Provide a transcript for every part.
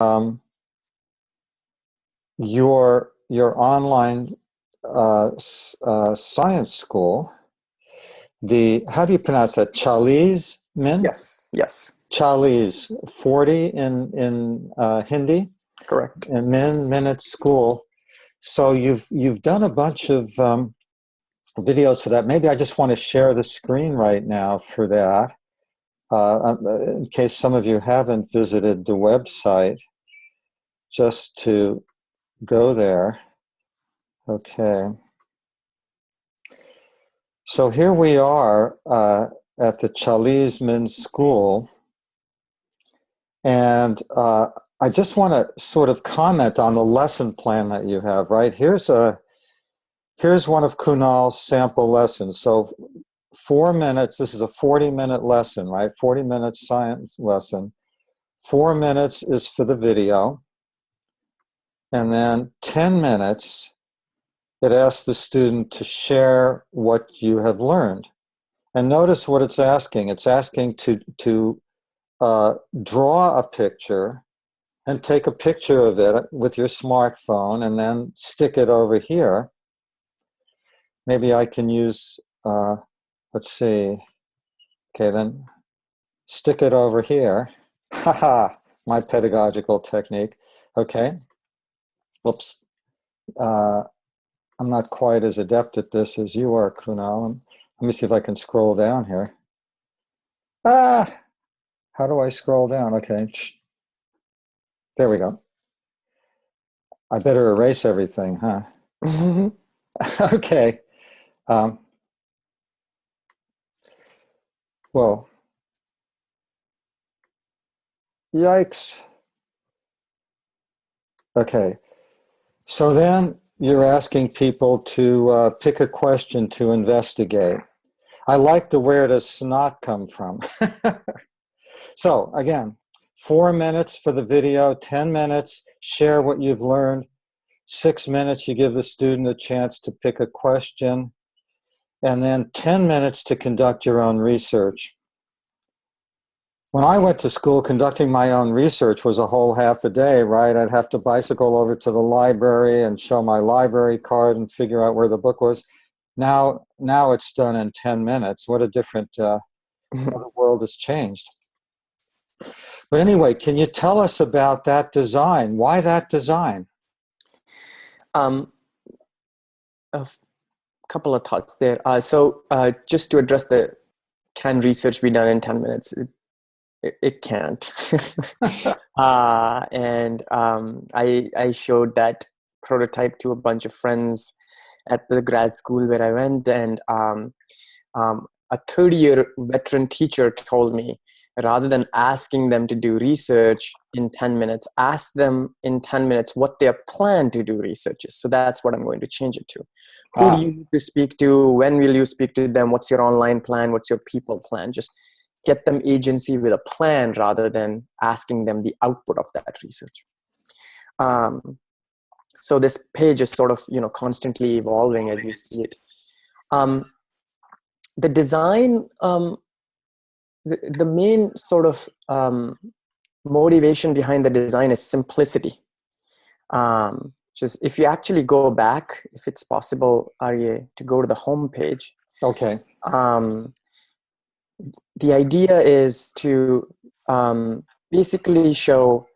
um, your online science school, the how do you pronounce that? Chalice Min? Yes, yes, Chalice, 40 in Hindi, correct. and Min at school. So you've done a bunch of videos for that. Maybe I just want to share the screen right now for that, in case some of you haven't visited the website, just to go there. Okay. So here we are at the Chalice Men's School, and I just want to sort of comment on the lesson plan that you have, right? Here's one of Kunal's sample lessons. So 4 minutes, this is a 40-minute lesson, right? 40-minute science lesson. 4 minutes is for the video, and then 10 minutes, it asks the student to share what you have learned. And notice what it's asking. It's asking to draw a picture and take a picture of it with your smartphone and then stick it over here. Maybe I can use, let's see, okay, then stick it over here. Haha, my pedagogical technique. Okay, whoops. I'm not quite as adept at this as you are, Kunal. Let me see if I can scroll down here. Ah, how do I scroll down? Okay, there we go. I better erase everything, huh? Okay. Um, Whoa. Yikes. Okay. So then you're asking people to pick a question to investigate. I like the where does snot come from? So again, 4 minutes for the video, 10 minutes, share what you've learned. 6 minutes, you give the student a chance to pick a question. And then 10 minutes to conduct your own research. When I went to school, conducting my own research was a whole half a day, right? I'd have to bicycle over to the library and show my library card and figure out where the book was. Now it's done in 10 minutes. What a different, how the world has changed. But anyway, can you tell us about that design? Why that design? Um, a couple of thoughts there. So just to address the can research be done in 10 minutes? It can't. I showed that prototype to a bunch of friends at the grad school where I went, and a 30-year veteran teacher told me, rather than asking them to do research in 10 minutes, ask them in 10 minutes what their plan to do research is. So that's what I'm going to change it to. Who do you need to speak to? When will you speak to them? What's your online plan? What's your people plan? Just get them agency with a plan rather than asking them the output of that research. So this page is sort of, constantly evolving as you see it. The design, the main sort of motivation behind the design is simplicity. Just if you actually go back, if it's possible, Arya, to go to the home page. Okay. The idea is to basically show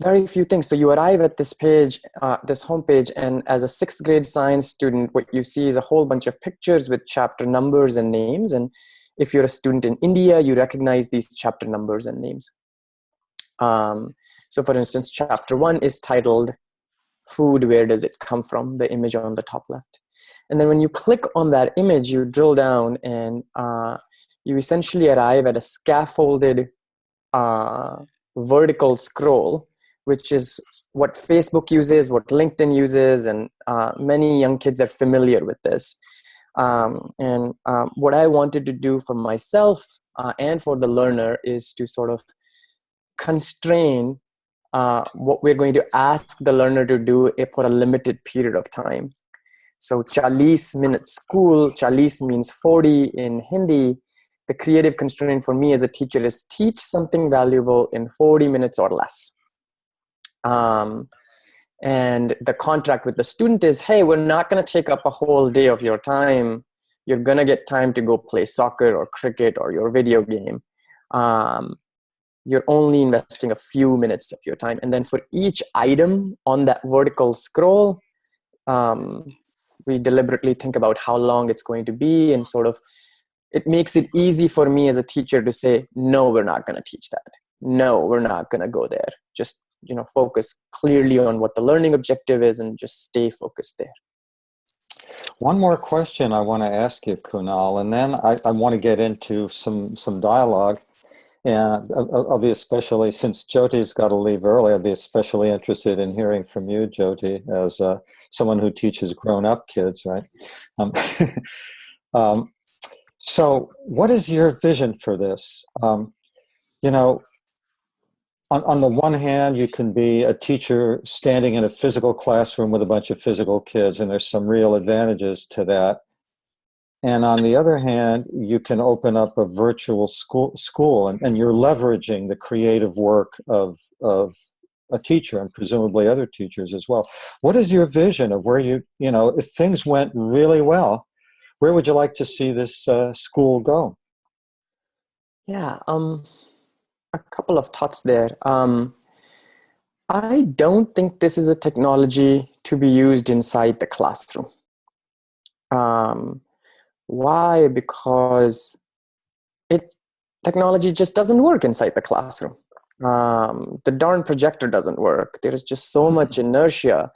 very few things. So you arrive at this page, this homepage, and as a 6th grade science student, what you see is a whole bunch of pictures with chapter numbers and names. And if you're a student in India, you recognize these chapter numbers and names. So for instance, chapter 1 is titled Food, Where Does It Come From? The image on the top left. And then when you click on that image, you drill down and you essentially arrive at a scaffolded vertical scroll, which is what Facebook uses, what LinkedIn uses, and many young kids are familiar with this. What I wanted to do for myself and for the learner is to sort of constrain what we're going to ask the learner to do for a limited period of time. So 40 minute school, 40 means 40 in Hindi. The creative constraint for me as a teacher is teach something valuable in 40 minutes or less. And the contract with the student is, hey, we're not going to take up a whole day of your time. You're going to get time to go play soccer or cricket or your video game. You're only investing a few minutes of your time. And then for each item on that vertical scroll, we deliberately think about how long it's going to be, and sort of it makes it easy for me as a teacher to say, no, we're not going to teach that. No, we're not going to go there. Just, focus clearly on what the learning objective is and just stay focused there. One more question I want to ask you, Kunal, and then I want to get into some dialogue. And I'll be especially, since Jyoti's got to leave early, I'll be especially interested in hearing from you, Jyoti, as someone who teaches grown-up kids, right? So what is your vision for this? On the one hand, you can be a teacher standing in a physical classroom with a bunch of physical kids, and there's some real advantages to that. And on the other hand, you can open up a virtual school and you're leveraging the creative work of a teacher and presumably other teachers as well. What is your vision of where if things went really well, where would you like to see this school go? Yeah, a couple of thoughts there. I don't think this is a technology to be used inside the classroom. Why? Because technology just doesn't work inside the classroom. The darn projector doesn't work. There is just so much inertia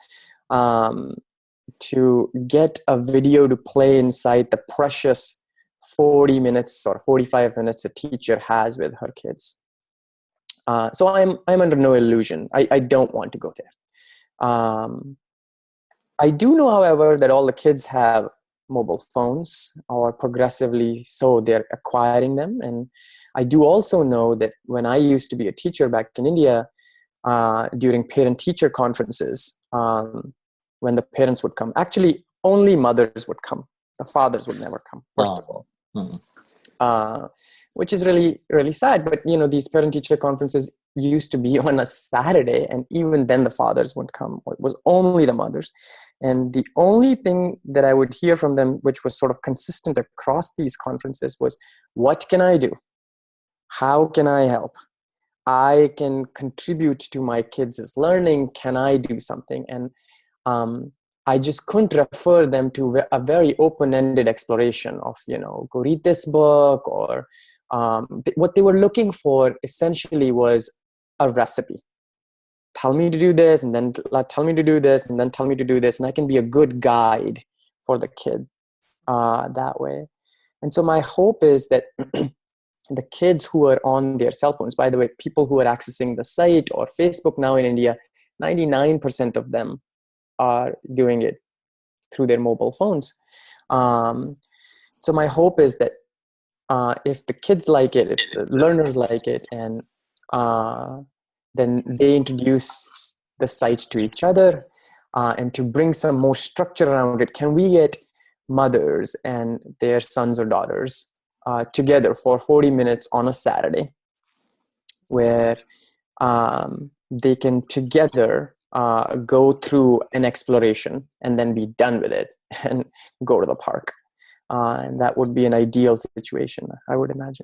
to get a video to play inside the precious 40 minutes or 45 minutes a teacher has with her kids. So I'm under no illusion. I don't want to go there. I do know, however, that all the kids have mobile phones, or progressively so they're acquiring them. And I do also know that when I used to be a teacher back in India, during parent-teacher conferences, when the parents would come, actually only mothers would come. The fathers would never come, first of all. Mm-hmm. Which is really, really sad. But, these parent-teacher conferences used to be on a Saturday, and even then the fathers wouldn't come. It was only the mothers. And the only thing that I would hear from them, which was sort of consistent across these conferences, was, what can I do? How can I help? I can contribute to my kids' learning. Can I do something? And I just couldn't refer them to a very open-ended exploration of, go read this book, or what they were looking for essentially was a recipe. Tell me to do this, and then tell me to do this, and then tell me to do this. And I can be a good guide for the kid that way. And so my hope is that the kids who are on their cell phones, by the way, people who are accessing the site or Facebook now in India, 99% of them are doing it through their mobile phones. So my hope is that if the kids like it, if the learners like it, and then they introduce the site to each other, and to bring some more structure around it, can we get mothers and their sons or daughters together for 40 minutes on a Saturday, where they can together go through an exploration and then be done with it and go to the park. And that would be an ideal situation, I would imagine.